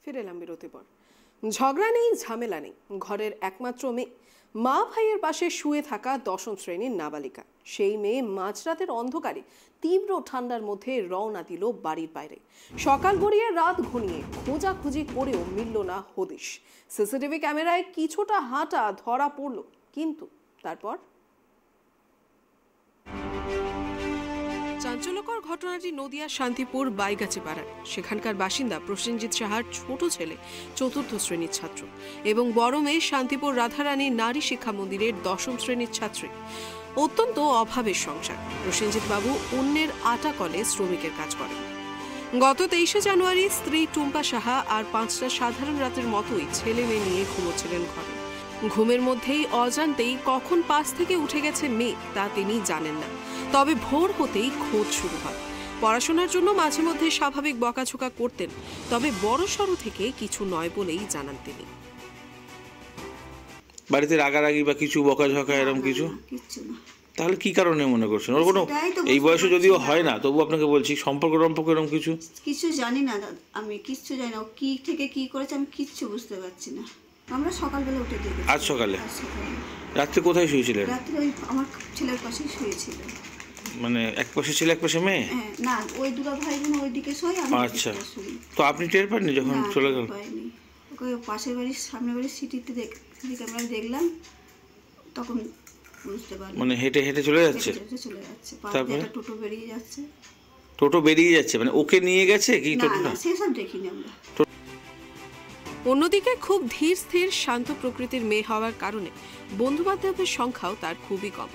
ফিরে এলাম বিরতির পর। ঝগড়া নেই, ঝামেলা নেই, ঘরের একমাত্র মেয়ে, মা ভাইয়ের পাশে শুয়ে থাকা দশম শ্রেণীর নাবালিকা। সেই মেয়ে মাঝরাতের অন্ধকারে তীব্র ঠান্ডার মধ্যে রওনা দিল বাড়ির বাইরে। সকাল গড়িয়ে রাত ঘনিয়ে খোঁজাখুঁজি করেও মিলল না হদিশ। সিসিটিভি ক্যামেরায় কিছুটা হাঁটা ধরা পড়ল, কিন্তু তারপর চাঞ্চল্যকর ঘটনাটি নদিয়ার শান্তিপুর বাইগাছি পাড়ার। সেখানকার বাসিন্দা প্রসেনজিৎ সাহার ছোট ছেলে চতুর্থ শ্রেণীর ছাত্র এবং বড় মেয়ে শান্তিপুর রাধারানী নারী শিক্ষা মন্দিরের দশম শ্রেণীর ছাত্রী। অত্যন্ত অভাবের সংসার। প্রসেনজিৎ বাবু অন্যের আটা কলে শ্রমিকের কাজ করেন। গত 23শে জানুয়ারি স্ত্রী টুম্পা সাহা আর 5টা সাধারণ রাতের মতোই ছেলে মেয়ে নিয়ে ঘুমোচ্ছিলেন ঘরে। ঘুমের মধ্যেই অজান্তেই কখন পাশ থেকে উঠে গেছে মেয়ে তা তিনি জানেন না। তবে ভোর হতেই খোঁজ শুরু হয়। পড়াশোনার জন্য মাঝে মধ্যে স্বাভাবিক বকাঝোকা করতেন, তবে বড়সড় থেকে কিছু নয় বলেই জানান তিনি। বাড়িতে রাগারাগি বা কিছু বকাঝকা এরকম কিছু? তাহলে কি কারণে মনে করছেন? ওর কোনো এই বয়সে যদিও হয় না, তবু আপনাকে বলছি সম্পর্ক এরকম কিছু জানি না দাদা, আমি কিচ্ছু জানি না। ও কি থেকে কি করেছে আমি কিচ্ছু বুঝতে পারছি না। আমরা সকালবেলা উঠে দেখেছি। আজ সকালে? রাত্রে কোথায় শুয়েছিলেন? রাত্রে ওই আমার ছেলের পাশেই শুয়েছিল। মানে এক পাশে ছেলে এক পাশে মেয়ে? না, ওই দুটো ভাই বোন ওইদিকে শোয়, আমি আচ্ছা। তো আপনি টের পাননি যখন চলে গেল? পাইনি। ওকে পাশের বাড়ির সামনে বাড়ির সিটি ক্যামেরায় দেখলাম, তখন বুঝতে পারলাম। মানে হেঁটে হেঁটে চলে যাচ্ছে? চলে যাচ্ছে, তারপরে টোটো বেরিয়ে যাচ্ছে। টোটো বেরিয়ে যাচ্ছে মানে ওকে নিয়ে গেছে কি টোটোটা? না, সেসব দেখিনি আমরা। অন্যদিকে খুব ধীর স্থির শান্ত প্রকৃতির মেয়ে হওয়ার কারণে বন্ধু বান্ধবের সংখ্যাও তার খুবই কম।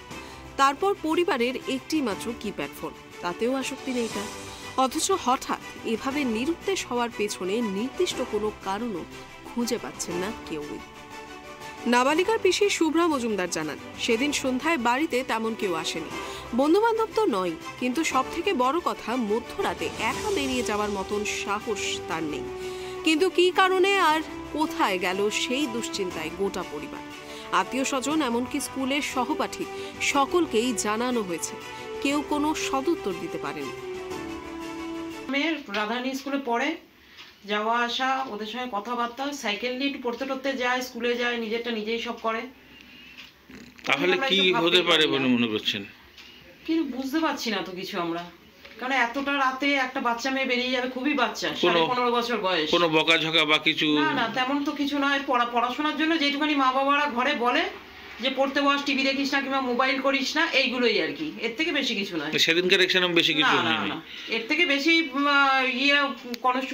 তারপর পরিবারের একটি মাত্র কিপ্যাড ফোন, তাতেও আসক্তি নেই তার। অথচ হঠাৎ এভাবে নিরুদ্দেশ হওয়ার পেছনে নির্দিষ্ট কোনো কারণও খুঁজে পাচ্ছেন না কেউই। নাবালিকার পিসি শুভ্রা মজুমদার জানান, সেদিন সন্ধ্যায় বাড়িতে তেমন কেউ আসেনি। বন্ধু বান্ধব তো নয়, কিন্তু সব থেকে বড় কথা মধ্যরাতে একা বেরিয়ে যাওয়ার মতন সাহস তার নেই। কিন্তু কি কারণে আর কোথায় গেল সেই দুশ্চিন্তায় গোটা পরিবার, আত্মীয় স্বজন, এমনকি স্কুলের সহপাঠী সকলকেই জানানো হয়েছে। কেউ কোনো সদুত্তর দিতে পারেনি। মেয়ের রাধারানী স্কুলে পড়ে, যাওয়া আসা, ওদের সঙ্গে কথাবার্তা, সাইকেল নিয়ে একটু পড়তে টড়তে যায়, স্কুলে যায়, নিজেরটা নিজেই সব করে। তাহলে কি হতে পারে বলে মনে করছেন? কিন্তু বুঝতে পারছি না তো কিছু আমরা, কারণ এতটা রাতে একটা বাচ্চা মেয়ে বেরিয়ে যাবে, খুবই বাচ্চা, 15.5 বছর বয়স। কোনো বকাঝকা বা কিছু? না, তেমন তো কিছু নয়। পড়াশোনার জন্য যেটুখানি মা বাবারা ঘরে বলে যে পড়তে বস, টিভি দেখিস না কিংবা মোবাইল করিস না, এইগুলোই আর কি, এর থেকে বেশি কিছু নয়। সেদিনকে দেখছিলাম বেশি কিছু হয়নি। এর থেকে বেশি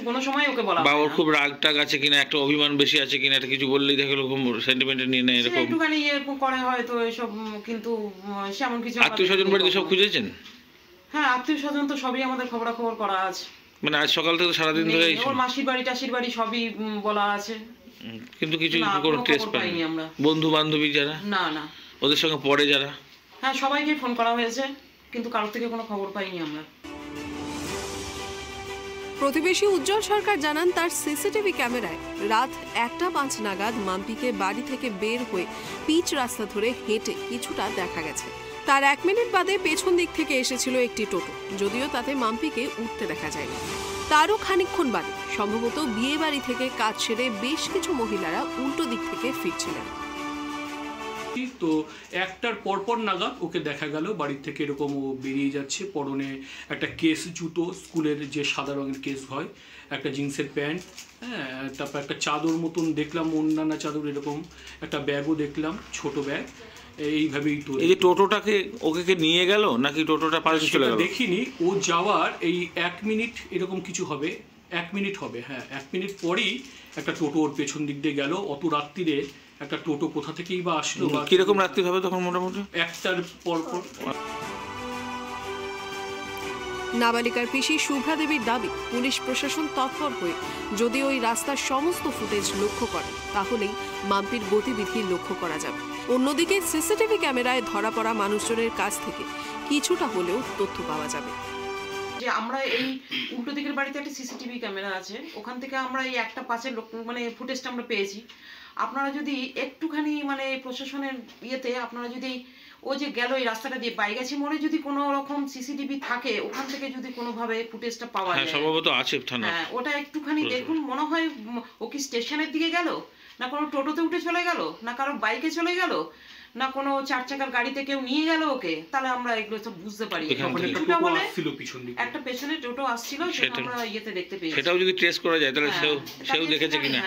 কোনো সময় ওকে বলা বাবার খুব রাগ টাগ আছে কিনা, একটা অভিমান বেশি আছে কিনা, একটা কিছু বললেই দেখে খুব সেন্টিমেন্ট নিয়ে নেয় এরকম একটুখানি করে হয়তো এসব, কিন্তু সেমন কিছু। আত্মীয় স্বজন বাড়িতে সব খুঁজেছেন? হ্যাঁ, আত্মীয় স্বজন তো সবই আমাদের খবরাখবর করা আছে। মানে আজ সকাল থেকে সারাদিন ধরে ওর মাসির বাড়ি টাসির বাড়ি সবই বলা আছে, কিন্তু কিছু কোনো টেস্ট পাইনি আমরা। বন্ধু বান্ধবী যারা না ওদের সঙ্গে পড়ে যারা, হ্যাঁ সবাইকে ফোন করা হয়েছে, কিন্তু কারোর থেকে কোনো খবর পাইনি আমরা। প্রতিবেশী উজ্জ্বল সরকার জানান, তার সিসিটিভি ক্যামেরায় রাত 1:05 নাগাদ মাম্পিকে বাড়ি থেকে বের হয়ে পিচ রাস্তা ধরে হেঁটে কিছুটা দেখা গেছে। তার 1 মিনিট বাদে পেছন দিক থেকে এসেছিল একটি টোটো, যদিও তাতে মাম্পিকে উঠতে দেখা যায়নি। তারও খানিকক্ষণ বাদে সম্ভবত বিয়ে বাড়ি থেকে কাজ সেরে বেশ কিছু মহিলারা উল্টো দিক থেকে ফিরছিলেন। তো 1টার পরপর নাগাদ ওকে দেখা গেল বাড়ি থেকে এরকম ও বেরিয়ে যাচ্ছে, পরনে একটা কেস জুতো, স্কুলের যে সাদা রঙের কেস হয়, একটা জিন্সের প্যান্ট, হ্যাঁ, তারপর একটা চাদর মতন দেখলাম, অন্যান্য চাদর, এরকম একটা ব্যাগও দেখলাম, ছোট ব্যাগ। এইভাবেই তো এই যে টোটোটাকে ওকে নিয়ে গেল নাকি টোটোটা পাল্টে চলে গেল? দেখিনি, ও যাওয়ার এই 1 মিনিট এরকম কিছু হবে, 1 মিনিট হবে, হ্যাঁ 1 মিনিট পরেই একটা টোটো ওর পেছন দিক দিয়ে গেল। অত রাত্রিরে একটা টোটো কোথা থেকেই বা আসলো? কিরকম রাত্রি হবে তখন? মোটামুটি 1টার পরপর। নাবালিকার পিসি শুভ্রা দেবীর দাবি, পুলিশ প্রশাসন তৎপর হয়ে যদি ওই রাস্তার সমস্ত ফুটেজ লক্ষ্য করে তাহলেই মাম্পির গতিবিধি লক্ষ্য করা যাবে। অন্যদিকে সিসিটিভি ক্যামেরায় ধরা পড়া মানুষজনের কাছ থেকে কিছুটা হলেও তথ্য পাওয়া যাবে। যে আমরা এই উল্টো দিকের বাড়িতে একটা সিসিটিভি ক্যামেরা আছে, ওখান থেকে আমরা এই 1:05 মানে ফুটেজটা আমরা পেয়েছি। আপনারা যদি একটুখানি মানে প্রশাসনের ইয়েতে আপনারা যদি ও যে গেল এই রাস্তাটা দিয়ে বাইগাছি মোড়ে, যদি কোনো রকম সিসিটিভি থাকে ওখান থেকে যদি কোনোভাবে ফুটেজটা পাওয়া যায়, সম্ভবত আছে থানা, হ্যাঁ ওটা একটুখানি দেখুন। মনে হয় ও কি স্টেশনের দিকে গেল, না কোনো টোটোতে উঠে চলে গেল, না কারো বাইকে চলে গেল, না কোনো 4 চাকার গাড়িতে কেউ নিয়ে গেল ওকে, তাহলে আমরা এগুলো সব বুঝতে পারি। কিছুটা বলে একটা পেছনে টোটো আসছিল, সেটা আমরা ইয়েতে দেখতে পেয়েছি। সেটাও যদি ট্রেস করা যায় তাহলে সেও দেখেছে কিনা।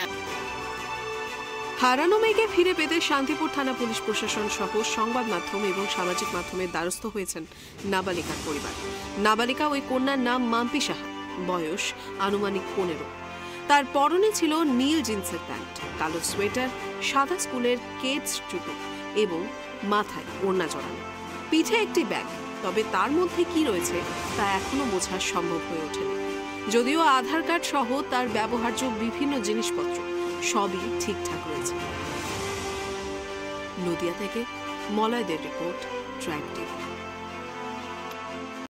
হারানো মেয়েকে ফিরে পেতে শান্তিপুর থানা পুলিশ প্রশাসন সহ সংবাদ মাধ্যম এবং সামাজিক মাধ্যমের দ্বারস্থ হয়েছেন নাবালিকার পরিবার। নাবালিকা ওই কন্যার নাম মাম্পি সাহা, বয়স আনুমানিক 15। তার পরনে ছিল নীল জিন্সের প্যান্ট, কালো সোয়েটার, সাদা স্কুলের কেডস জুতো এবং মাথায় ওড়না জড়ানো, পিঠে একটি ব্যাগ। তবে তার মধ্যে কি রয়েছে তা এখনো বোঝা সম্ভব হয়ে ওঠেনি। যদিও আধার কার্ড সহ তার ব্যবহার্য বিভিন্ন জিনিসপত্র সবই ঠিকঠাক রয়েছে। নদিয়া থেকে মলয়দের রিপোর্ট, ট্র্যাক টিভি।